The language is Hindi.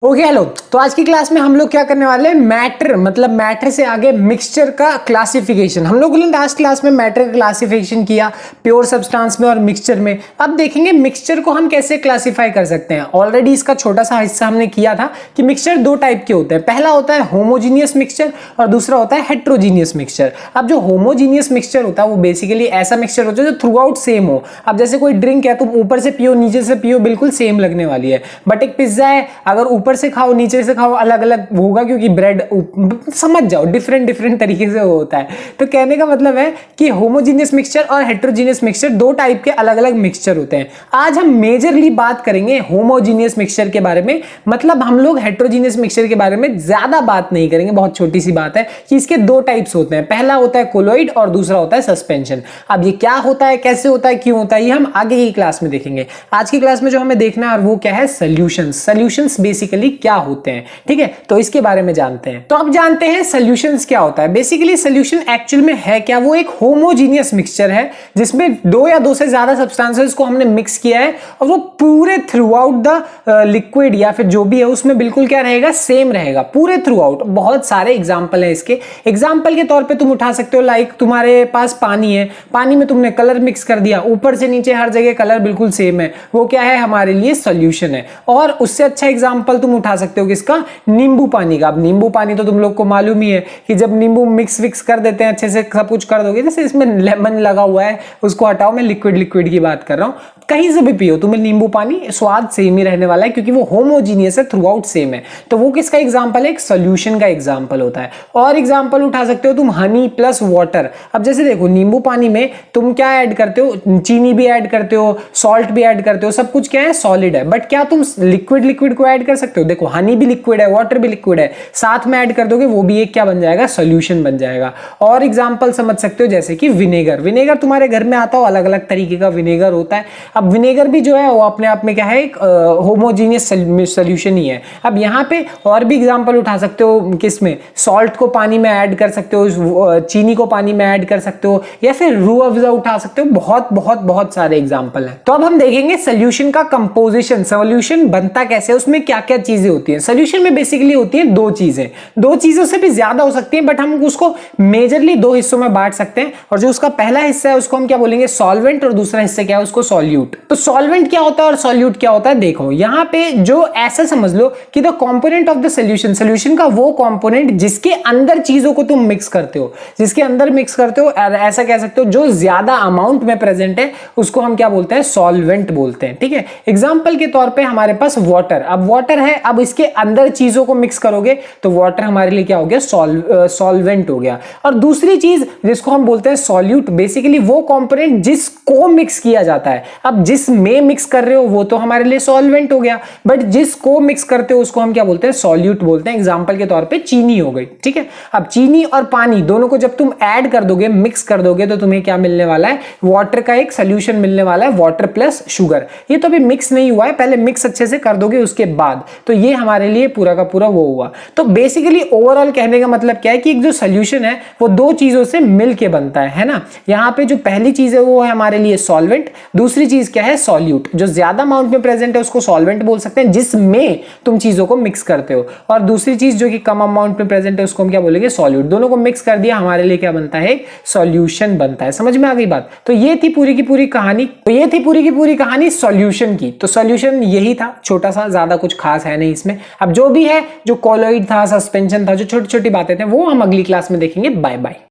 Okay hello. तो आज की क्लास में हम लोग क्या करने वाले हैं, मैटर मतलब मैटर से आगे मिक्सचर का क्लासिफिकेशन। हम लोगों ने लास्ट क्लास में मैटर का क्लासिफिकेशन किया प्योर सब्सटेंस में और मिक्सचर में। अब देखेंगे मिक्सचर को हम कैसे क्लासिफाई कर सकते हैं। ऑलरेडी इसका छोटा सा हिस्सा हमने किया था कि मिक्सचर दो टाइप के होते हैं। पहला होता है होमोजीनियस मिक्सचर और दूसरा होता है हेट्रोजीनियस मिक्सचर। अब जो होमोजीनियस मिक्सचर होता है वो बेसिकली ऐसा मिक्सचर होता है जो थ्रू आउट सेम हो। अब जैसे कोई ड्रिंक है, तुम ऊपर से पियो नीचे से पियो बिल्कुल सेम लगने वाली है। बट एक पिज्जा है, अगर ऊपर से खाओ नीचे से खाओ अलग अलग होगा, क्योंकि ब्रेड समझ जाओ डिफरेंट तरीके से होता है। तो कहने का मतलब है कि होमोजीनियस मिक्सचर और हेट्रोजीनियस मिक्सचर दो टाइप के अलग अलग मिक्सचर होते हैं। आज हम मेजरली बात करेंगे होमोजीनियस मिक्सचर के बारे में, मतलब हम लोग हेट्रोजीनियस मिक्सचर के बारे में ज्यादा बात नहीं करेंगे। बहुत छोटी सी बात है कि इसके दो टाइप्स होते हैं, पहला होता है कोलोइड और दूसरा होता है सस्पेंशन। अब ये क्या होता है, कैसे होता है, क्यों होता है, ये हम आगे की क्लास में देखेंगे। आज की क्लास में जो हमें देखना है वो क्या है, सॉल्यूशंस। सॉल्यूशंस बेसिकली क्या होते हैं, ठीक है, तो इसके बारे में जानते हैं। तो अब जानते हैं सॉल्यूशंस क्या होता है। बेसिकली सॉल्यूशन एक्चुअल में है क्या, वो एक होमोजीनियस मिक्सचर है जिसमें दो या दो से ज्यादा सब्सटेंसेस को हमने मिक्स किया है और वो पूरे थ्रू आउट द लिक्विड या फिर जो भी है उसमें बिल्कुल क्या रहेगा, सेम रहेगा पूरे थ्रू आउट। बहुत सारे एग्जाम्पल है इसके। एग्जाम्पल के तौर पर तुम उठा सकते हो, लाइक तुम्हारे पास पानी है, पानी में तुमने कलर मिक्स कर दिया, ऊपर से नीचे हर जगह कलर बिल्कुल सेम है, वो क्या है, हमारे लिए सॉल्यूशन है। और उससे अच्छा एग्जांपल तुम उठा सकते हो किसका, नींबू पानी का। अब नींबू पानी तो तुम लोग को मालूम ही है कि जब नींबू मिक्स विक्स कर देते हैं, अच्छे से सब कुछ कर दोगे, जैसे इसमें लेमन लगा हुआ है उसको हटाओ, मैं लिक्विड की बात कर रहा हूं, कहीं से भी पियो तुम्हें नींबू पानी स्वाद सेम ही रहने वाला है क्योंकि वो होमोजीनियस है, थ्रू आउट सेम है। तो वो किसका एग्जांपल है, एक सॉल्यूशन का एग्जांपल होता है। और एग्जांपल उठा सकते हो तुम हनी प्लस वाटर। अब जैसे देखो नींबू पानी में तुम क्या ऐड करते हो, चीनी भी ऐड करते हो, सॉल्ट भी ऐड करते हो, सब कुछ क्या है, सॉलिड है। बट क्या तुम लिक्विड को ऐड कर सकते हो, देखो हनी भी लिक्विड है, वाटर भी लिक्विड है, साथ में ऐड कर दोगे वो भी एक क्या बन जाएगा, सॉल्यूशन बन जाएगा। और एग्जांपल समझ सकते हो जैसे कि विनेगर। विनेगर तुम्हारे घर में आता हो, अलग अलग तरीके का विनेगर होता है। अब विनेगर भी जो है वो अपने आप में क्या है, एक होमोजीनियस सॉल्यूशन ही है। अब यहाँ पे और भी एग्जांपल उठा सकते हो, किसमें, सॉल्ट को पानी में ऐड कर सकते हो, चीनी को पानी में ऐड कर सकते हो, या फिर रूह अफ़ज़ा उठा सकते हो। बहुत सारे एग्जांपल हैं। तो अब हम देखेंगे सॉल्यूशन का कंपोजिशन, सॉल्यूशन बनता कैसे, उसमें क्या क्या चीजें होती हैं। सॉल्यूशन में बेसिकली होती हैं दो चीजें, दो चीजों से भी ज्यादा हो सकती हैं, बट हम उसको मेजरली दो हिस्सों में बांट सकते हैं। और जो उसका पहला हिस्सा है उसको हम क्या बोलेंगे, सॉल्वेंट, और दूसरा हिस्सा क्या है, उसको सॉल्यूट। तो सॉल्वेंट क्या होता है और सॉल्यूट क्या होता है, देखो यहाँ पे जो ऐसा समझ लो कि the component of the solution, solution का वो कंपोनेंट जिसके अंदर चीजों को तुम मिक्स करते हो, जिसके अंदर मिक्स करते हो, ऐसा कह सकते हो जो ज्यादा अमाउंट में प्रेजेंट है उसको हम क्या बोलते हैं, सॉल्वेंट बोलते हैं, ठीक है। एग्जांपल के तौर पे हमारे पास वाटर, अब वाटर है, अब इसके अंदर चीजों को मिक्स करोगे तो वाटर हमारे लिए क्या हो गया, सॉल्वेंट हो गया। और दूसरी चीज जिसको हम बोलते हैं सॉल्यूट, बेसिकली वो कंपोनेंट जिसको मिक्स किया जाता है। अब जिसमें मिक्स कर रहे हो वो तो हमारे लिए सॉल्वेंट हो गया, बट जिसको मिक्स करते हो उसको हम क्या बोलते हैं, सॉल्यूट बोलते हैं। एग्जांपल के तौर पे चीनी हो गई, ठीक है। अब चीनी और पानी दोनों को जब तुम ऐड कर दोगे, मिक्स कर दोगे, तो तुम्हें क्या मिलने वाला है, वाटर का एक सॉल्यूशन मिलने वाला है, वाटर प्लस शुगर। ये तो अभी मिक्स नहीं हुआ है, पहले मिक्स अच्छे से कर दोगे उसके बाद, तो ये हमारे लिए पूरा का पूरा वो हुआ। तो बेसिकली ओवरऑल कहने का मतलब क्या है कि एक जो सॉल्यूशन है वो दो चीजों से मिलके बनता है ना। यहाँ पे जो पहली चीज है वो है हमारे लिए सॉल्वेंट, दूसरी चीज क्या है, सॉल्यूट। जो ज्यादा अमाउंट में प्रेजेंट है उसको सॉल्वेंट बोल सकते हैं, जिसमें तुम चीजों को मिक्स करते हो। और दूसरी चीज जो कि कम अमाउंट में प्रेजेंट है उसको हम क्या बोलेंगे, सॉल्यूट। दोनों को मिक्स कर दिया, हमारे लिए क्या बनता है, सॉल्यूशन बनता है। समझ में आ गई बात। तो ये थी पूरी की पूरी कहानी सॉल्यूशन की। तो सॉल्यूशन यही था, छोटा सा, ज्यादा कुछ खास है नहीं इसमें। अब जो भी है, जो कोलोइड था, सस्पेंशन था, जो छोटी छोटी बातें थे वो हम अगली क्लास में देखेंगे। Bye bye.